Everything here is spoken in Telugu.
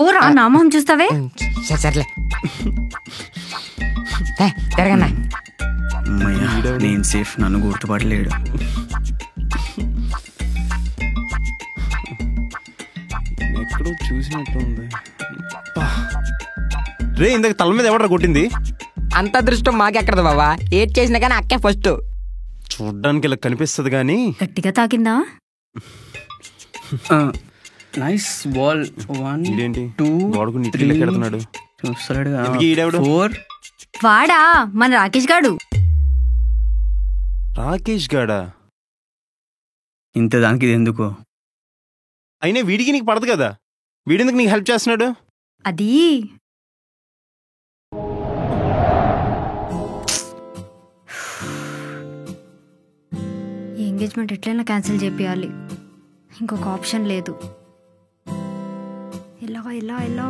ఓరా నామం చూస్తావే. సర్లే తిరగన్నా. నేను సేఫ్, నన్ను గుర్తుపడలేడు. ఎక్కడో చూసినట్టుంది. రే ఇందాక తల మీద ఎవడరా కొట్టింది? అంత అదృష్టం మాకెక్కడదు బావా, ఏడ్ చేసినా కానీ అక్కే ఫస్ట్. చూడ్డానికి ఇలా కనిపిస్తుంది కానీ గట్టిగా తాకిందా? Nice ball. 1 ఇదేంటి 2 వాడుకు నీటిలో కెడుతున్నాడు. చూస్తాడు 4. వాడా మన రాకేష్ గాడు. రాకేష్ గాడా? ఇంత దానికి ఇది ఎందుకు? అయినా వీడికి నీకు పడదు కదా, వీడెందుకు నీకు హెల్ప్ చేస్తున్నాడు? అది ఎంగేజ్మెంట్ ఎట్లయినా క్యాన్సిల్ చేపియాలి, ఇంకొక ఆప్షన్ లేదు. ఎలా ఎలా ఎలా